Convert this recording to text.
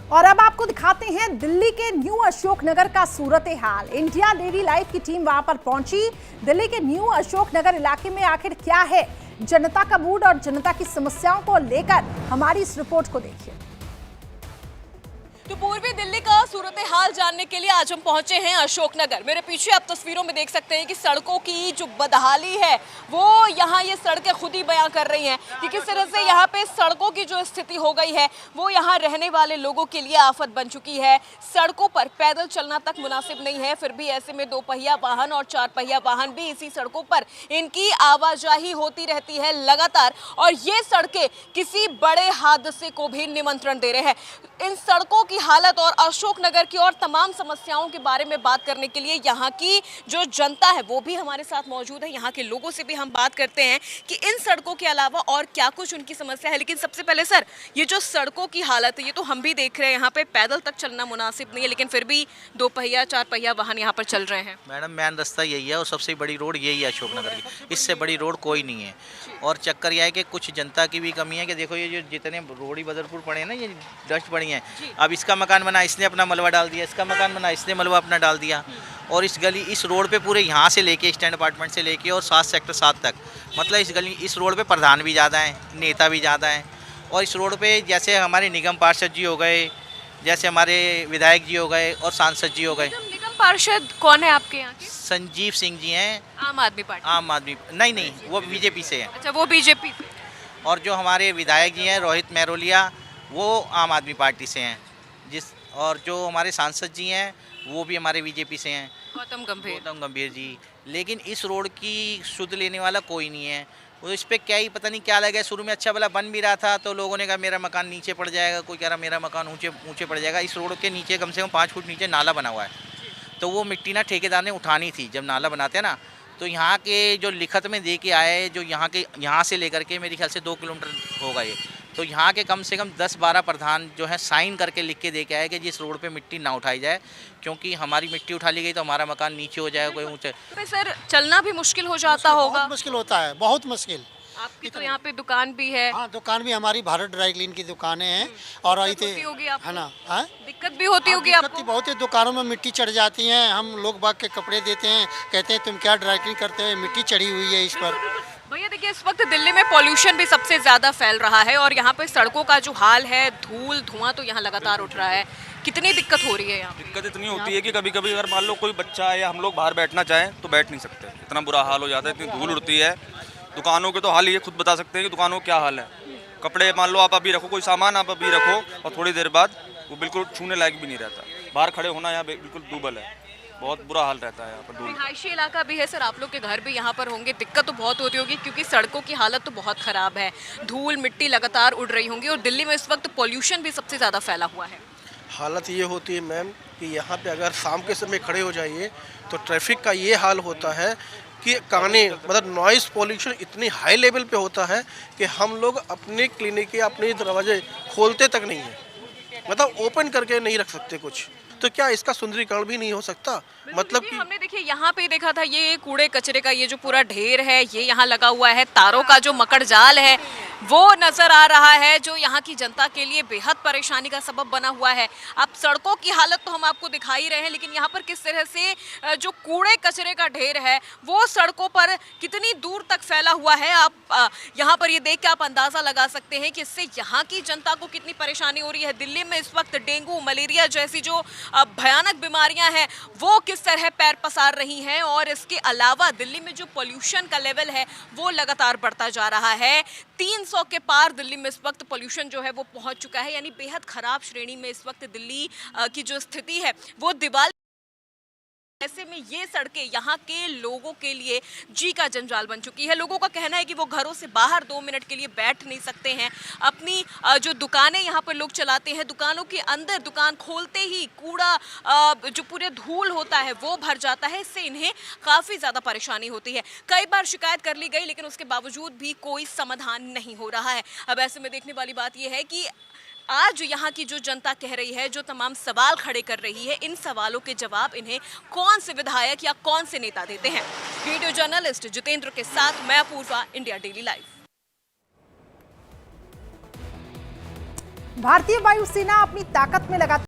और अब आपको दिखाते हैं दिल्ली के न्यू अशोकनगर का सूरत हाल। इंडिया डेली लाइव की टीम वहां पर पहुंची। दिल्ली के न्यू अशोकनगर इलाके में आखिर क्या है जनता का मूड और जनता की समस्याओं को लेकर, हमारी इस रिपोर्ट को देखिए। तो पूर्वी दिल्ली का सूरत हाल जानने के लिए आज हम पहुंचे हैं अशोकनगर। मेरे पीछे आप तस्वीरों में देख सकते हैं कि सड़कों की जो बदहाली है वो यहाँ ये सड़कें खुद ही बयां कर रही हैं कि किस तरह से यहाँ पे सड़कों की जो स्थिति हो गई है वो यहाँ रहने वाले लोगों के लिए आफत बन चुकी है। सड़कों पर पैदल चलना तक मुनासिब नहीं है, फिर भी ऐसे में 2 पहिया वाहन और 4 पहिया वाहन भी इसी सड़कों पर इनकी आवाजाही होती रहती है लगातार, और ये सड़कें किसी बड़े हादसे को भी निमंत्रण दे रहे हैं। इन सड़कों की हालत और अशोकनगर की और तमाम समस्याओं के बारे में बात करने के लिए यहाँ की जो जनता है वो भी हमारे साथ मौजूद है। यहाँ के लोगों से भी हम बात करते हैं कि इन सड़कों के अलावा और क्या कुछ उनकी समस्या है। लेकिन सबसे पहले सर, ये जो सड़कों की हालत है ये तो हम भी देख रहे हैं, यहाँ पे पैदल तक चलना मुनासिब नहीं है, लेकिन फिर भी 2 पहिया 4 पहिया वाहन यहाँ पर चल रहे हैं। मैडम मेन रास्ता यही है और सबसे बड़ी रोड यही है अशोकनगर की, इससे बड़ी रोड कोई नहीं है। और चक्कर यह है कि कुछ जनता की भी कमी है कि देखो ये जो जितने रोडी बदरपुर पड़े हैं ना, ये डस्ट पड़ी हैं। अब इसका मकान बना इसने अपना मलबा डाल दिया, इसका मकान बना इसने मलबा अपना डाल दिया। और इस गली इस रोड पे पूरे यहाँ से लेके स्टैंड अपार्टमेंट से लेके और 7 सेक्टर 7 तक, मतलब इस रोड पे प्रधान भी ज़्यादा हैं, नेता भी ज़्यादा हैं। और इस रोड पे जैसे हमारे निगम पार्षद जी हो गए, जैसे हमारे विधायक जी हो गए और सांसद जी हो गए। निगम पार्षद कौन है आपके यहाँ के? संजीव सिंह जी हैं। आम आदमी पार्टी? आम आदमी नहीं, वो बीजेपी से हैं। अच्छा, वो बीजेपी से। और जो हमारे विधायक जी हैं रोहित मेहरोलिया, वो आम आदमी पार्टी से हैं। और जो हमारे सांसद जी हैं वो भी हमारे बीजेपी से हैं, गौतम गंभीर जी। लेकिन इस रोड की सुध लेने वाला कोई नहीं है। वो इस पर क्या ही पता नहीं क्या लगा। शुरू में अच्छा भला बन भी रहा था तो लोगों ने कहा मेरा मकान नीचे पड़ जाएगा, कोई कह रहा मेरा मकान ऊंचे पड़ जाएगा। इस रोड के नीचे कम से कम 5 फुट नीचे नाला बना हुआ है, तो वो मिट्टी ना ठेकेदार ने उठानी थी। जब नाला बनाते हैं ना, तो यहाँ के जो लिखत में दे के आए, जो यहाँ से लेकर के मेरे ख्याल से 2 किलोमीटर होगा ये, तो यहाँ के कम से कम 10-12 प्रधान जो है साइन करके लिख के दे के आए कि जिस रोड पे मिट्टी ना उठाई जाए, क्योंकि हमारी मिट्टी उठा ली गई तो हमारा मकान नीचे हो जाएगा, कोई ऊँचे। तो सर चलना भी मुश्किल हो जाता होगा? बहुत मुश्किल होता है, बहुत मुश्किल। आपकी तो यहाँ पे दुकान भी है? हाँ, दुकान भी हमारी भारत ड्राई क्लीन की दुकानें हैं। और आई थी है ना, दिक्कत भी होती होगी आपको? बहुत ही दुकानों में मिट्टी चढ़ जाती है। हम लोग बाग के कपड़े देते हैं, कहते हैं तुम क्या ड्राई क्लीन करते हो, मिट्टी चढ़ी हुई है इस पर। भैया देखिए, इस वक्त दिल्ली में पॉल्यूशन भी सबसे ज़्यादा फैल रहा है और यहाँ पे सड़कों का जो हाल है, धूल धुआं तो यहाँ लगातार उठ रहा है। कितनी दिक्कत हो रही है यहाँ? दिक्कत इतनी होती है कि कभी कभी अगर मान लो कोई बच्चा या हम लोग बाहर बैठना चाहें तो बैठ नहीं सकते, इतना बुरा हाल हो जाता है, इतनी धूल उड़ती है। दुकानों के तो हाल ये खुद बता सकते हैं कि दुकानों का क्या हाल है। कपड़े मान लो आप अभी रखो, कोई सामान आप अभी रखो और थोड़ी देर बाद वो बिल्कुल छूने लायक भी नहीं रहता। बाहर खड़े होना यहाँ बिल्कुल दूबल है, बहुत बुरा हाल रहता है यहाँ पर। रिहायशी इलाका भी है सर, आप लोग के घर भी यहाँ पर होंगे, दिक्कत तो बहुत होती होगी क्योंकि सड़कों की हालत तो बहुत ख़राब है, धूल मिट्टी लगातार उड़ रही होंगी और दिल्ली में इस वक्त पॉल्यूशन भी सबसे ज़्यादा फैला हुआ है। हालत ये होती है मैम कि यहाँ पे अगर शाम के समय खड़े हो जाइए तो ट्रैफिक का ये हाल होता है कि काने मतलब नॉइज़ पॉल्यूशन इतनी हाई लेवल पे होता है कि हम लोग अपने क्लिनिक के अपने दरवाजे खोलते तक नहीं है, मतलब ओपन करके नहीं रख सकते कुछ। तो क्या इसका सुंदरीकरण भी नहीं हो सकता? मतलब कि हमने देखिए यहाँ पे देखा था, ये कूड़े कचरे का ये जो पूरा ढेर है ये यहाँ लगा हुआ है, तारों का जो मकड़ जाल है वो नजर आ रहा है, जो यहाँ की जनता के लिए बेहद परेशानी का सबब बना हुआ है। अब सड़कों की हालत तो हम आपको दिखा ही रहे हैं, लेकिन यहाँ पर किस तरह से जो कूड़े कचरे का ढेर है वो सड़कों पर कितनी दूर तक फैला हुआ है, आप यहाँ पर ये देख के आप अंदाजा लगा सकते हैं कि इससे यहाँ की जनता को कितनी परेशानी हो रही है। दिल्ली में इस वक्त डेंगू मलेरिया जैसी जो भयानक बीमारियां हैं वो किस तरह पैर पसार रही हैं, और इसके अलावा दिल्ली में जो पोल्यूशन का लेवल है वो लगातार बढ़ता जा रहा है। 300 के पार दिल्ली में इस वक्त पोल्यूशन जो है वो पहुंच चुका है, यानी बेहद खराब श्रेणी में इस वक्त दिल्ली की जो स्थिति है वो दिवाल। ऐसे में ये सड़कें यहाँ के लोगों के लिए जी का जंजाल बन चुकी है। लोगों का कहना है कि वो घरों से बाहर 2 मिनट के लिए बैठ नहीं सकते हैं। अपनी जो दुकानें यहाँ पर लोग चलाते हैं, दुकानों के अंदर दुकान खोलते ही कूड़ा जो पूरे धूल होता है वो भर जाता है, इससे इन्हें काफ़ी ज़्यादा परेशानी होती है। कई बार शिकायत कर ली गई लेकिन उसके बावजूद भी कोई समाधान नहीं हो रहा है। अब ऐसे में देखने वाली बात यह है कि आज यहाँ की जो जनता कह रही है, जो तमाम सवाल खड़े कर रही है, इन सवालों के जवाब इन्हें कौन से विधायक या कौन से नेता देते हैं। वीडियो जर्नलिस्ट जितेंद्र के साथ मैं अपूर्वा, इंडिया डेली लाइव। भारतीय वायुसेना अपनी ताकत में लगातार